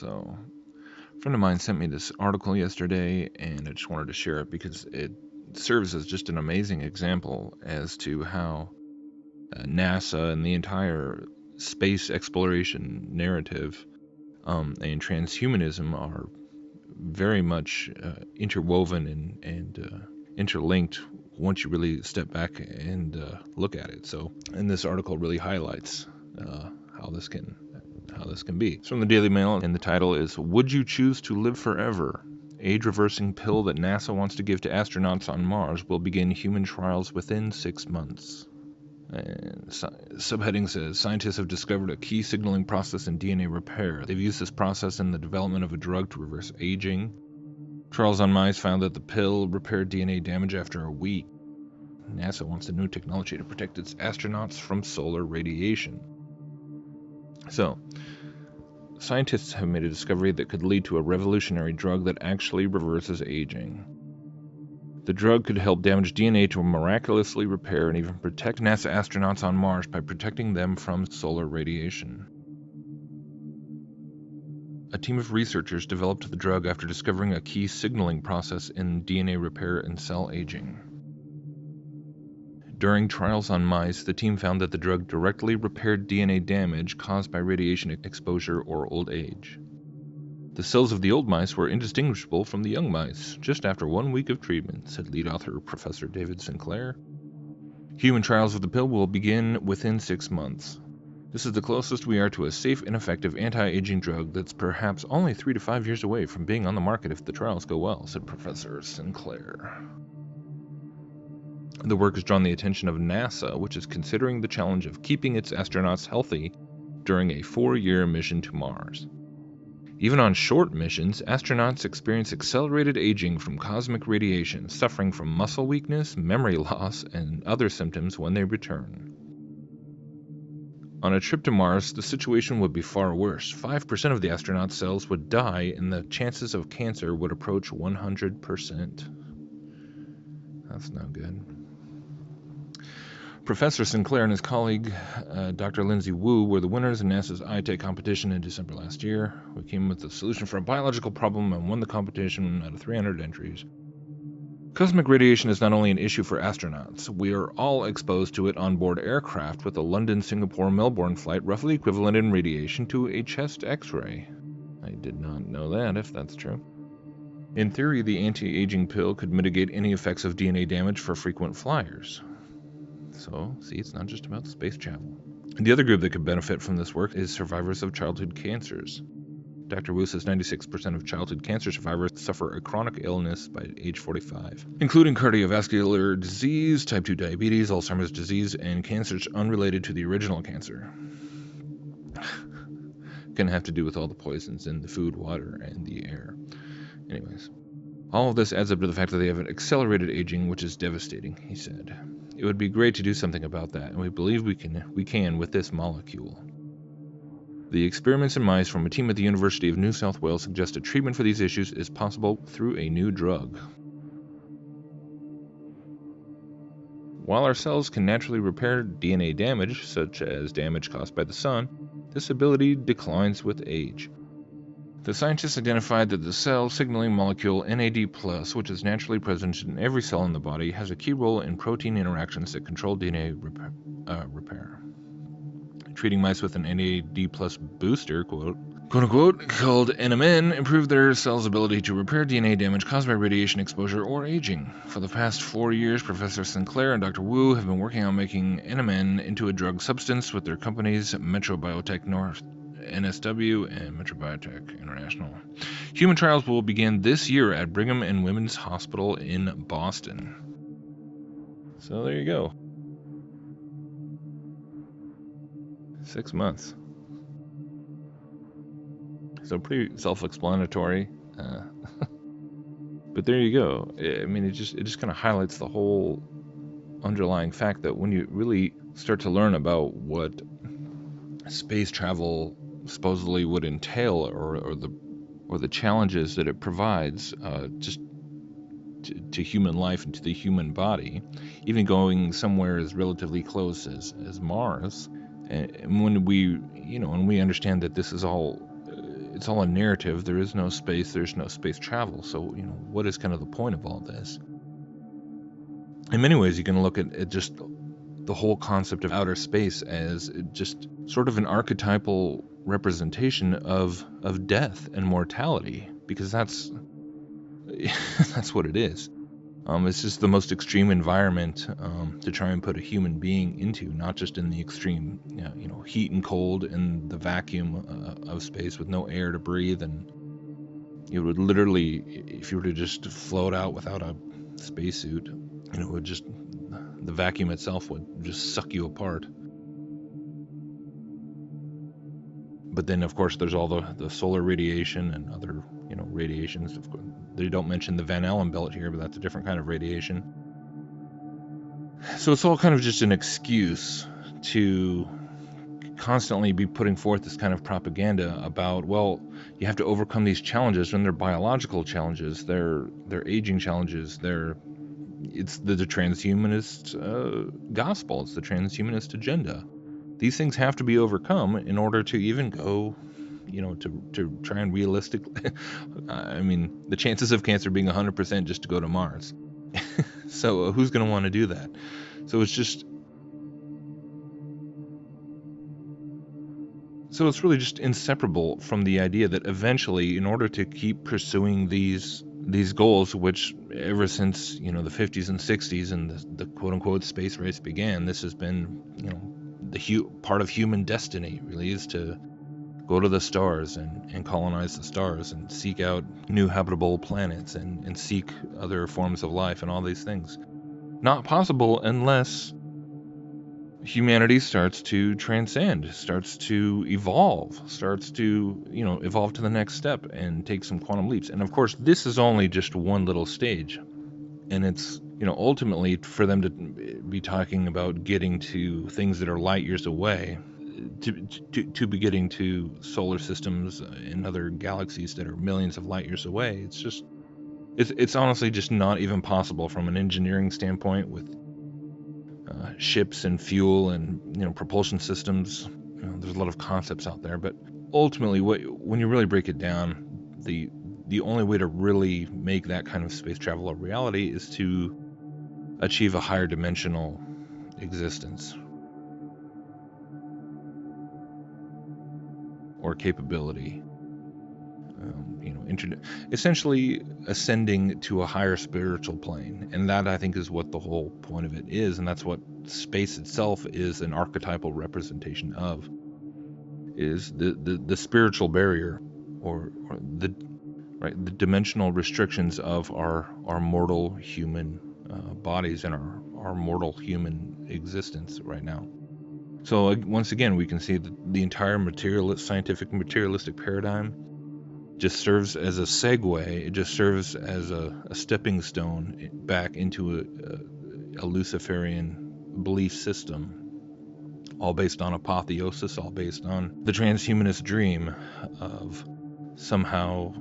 So, a friend of mine sent me this article yesterday, and I just wanted to share it because it serves as just an amazing example as to how NASA and the entire space exploration narrative and transhumanism are very much interwoven and interlinked once you really step back and look at it. So, and this article really highlights how this can be. It's from the Daily Mail, and the title is "Would You Choose to Live Forever? Age-reversing pill that NASA wants to give to astronauts on Mars will begin human trials within 6 months." And subheading says, scientists have discovered a key signaling process in DNA repair. They've used this process in the development of a drug to reverse aging. Trials on mice found that the pill repaired DNA damage after a week. NASA wants the new technology to protect its astronauts from solar radiation. So, scientists have made a discovery that could lead to a revolutionary drug that actually reverses aging. The drug could help damaged DNA to miraculously repair and even protect NASA astronauts on Mars by protecting them from solar radiation. A team of researchers developed the drug after discovering a key signaling process in DNA repair and cell aging. During trials on mice, the team found that the drug directly repaired DNA damage caused by radiation exposure or old age. The cells of the old mice were indistinguishable from the young mice just after 1 week of treatment, said lead author Professor David Sinclair. Human trials of the pill will begin within 6 months. This is the closest we are to a safe and effective anti-aging drug that's perhaps only 3 to 5 years away from being on the market if the trials go well, said Professor Sinclair. The work has drawn the attention of NASA, which is considering the challenge of keeping its astronauts healthy during a 4-year mission to Mars. Even on short missions, astronauts experience accelerated aging from cosmic radiation, suffering from muscle weakness, memory loss, and other symptoms when they return. On a trip to Mars, the situation would be far worse. 5% of the astronauts' cells would die, and the chances of cancer would approach 100%. That's no good. Professor Sinclair and his colleague, Dr. Lindsay Wu, were the winners in NASA's iTech competition in December last year. We came with a solution for a biological problem and won the competition out of 300 entries. Cosmic radiation is not only an issue for astronauts. We are all exposed to it on board aircraft, with a London, Singapore, Melbourne flight roughly equivalent in radiation to a chest X-ray. I did not know that, if that's true. In theory, the anti-aging pill could mitigate any effects of DNA damage for frequent flyers. So, see, it's not just about space travel. The other group that could benefit from this work is survivors of childhood cancers. Dr. Wu says 96% of childhood cancer survivors suffer a chronic illness by age 45, including cardiovascular disease, type 2 diabetes, Alzheimer's disease, and cancers unrelated to the original cancer. Gonna have to do with all the poisons in the food, water, and the air. Anyways, all of this adds up to the fact that they have an accelerated aging, which is devastating, he said. It would be great to do something about that, and we believe we can with this molecule. The experiments in mice from a team at the University of New South Wales suggest a treatment for these issues is possible through a new drug. While our cells can naturally repair DNA damage, such as damage caused by the sun, this ability declines with age. The scientists identified that the cell signaling molecule NAD+, which is naturally present in every cell in the body, has a key role in protein interactions that control DNA repair. Treating mice with an NAD+ booster, quote-unquote, called NMN, improved their cells' ability to repair DNA damage caused by radiation exposure or aging. For the past 4 years, Professor Sinclair and Dr. Wu have been working on making NMN into a drug substance with their companies Metro Biotech North, NSW, and Metro Biotech International. Human trials will begin this year at Brigham and Women's Hospital in Boston. So there you go. 6 months. So pretty self-explanatory. But there you go. I mean, it just kind of highlights the whole underlying fact that when you really start to learn about what space travel supposedly would entail, or the challenges that it provides, just to human life and to the human body, even going somewhere as relatively close as Mars. And when we understand that this is all it's all a narrative. There is no space, there's no space travel. So, what is kind of the point of all this? In many ways, you can look at just the whole concept of outer space as just sort of an archetypal representation of death and mortality, because that's that's what it is. It's just the most extreme environment to try and put a human being into, not just in the extreme, heat and cold and the vacuum of space with no air to breathe. And it would literally, if you were to just float out without a spacesuit, it would just, the vacuum itself would just suck you apart. But then, of course, there's all the solar radiation and other, radiations. Of course, they don't mention the Van Allen belt here, but that's a different kind of radiation. So it's all kind of just an excuse to constantly be putting forth this kind of propaganda about, well, you have to overcome these challenges when they're biological challenges, they're aging challenges, it's the transhumanist gospel, it's the transhumanist agenda. These things have to be overcome in order to even go, to try and realistically, I mean, the chances of cancer being 100% just to go to Mars. So who's going to want to do that? So it's really just inseparable from the idea that eventually, in order to keep pursuing these goals, which ever since, the 50s and 60s and the quote-unquote space race began, this has been, the part of human destiny, really, is to go to the stars and colonize the stars and seek out new habitable planets and seek other forms of life and all these things. Not possible unless humanity starts to transcend, starts to evolve, starts to, evolve to the next step and take some quantum leaps. And of course, this is only just one little stage. And it's, ultimately for them to be talking about getting to things that are light years away, to be getting to solar systems and other galaxies that are millions of light years away. It's honestly just not even possible from an engineering standpoint with ships and fuel and propulsion systems. There's a lot of concepts out there, but ultimately, when you really break it down, the only way to really make that kind of space travel a reality is to achieve a higher dimensional existence or capability. Essentially ascending to a higher spiritual plane. And that, I think, is what the whole point of it is, and that's what space itself is an archetypal representation of, is the spiritual barrier or the dimensional restrictions of our mortal human bodies and our mortal human existence right now. So once again, we can see that the entire scientific materialistic paradigm just serves as a segue. It just serves as a stepping stone back into a Luciferian belief system, all based on apotheosis, all based on the transhumanist dream of somehow,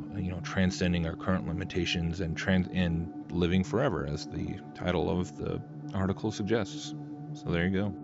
transcending our current limitations and living forever, as the title of the article suggests. So there you go.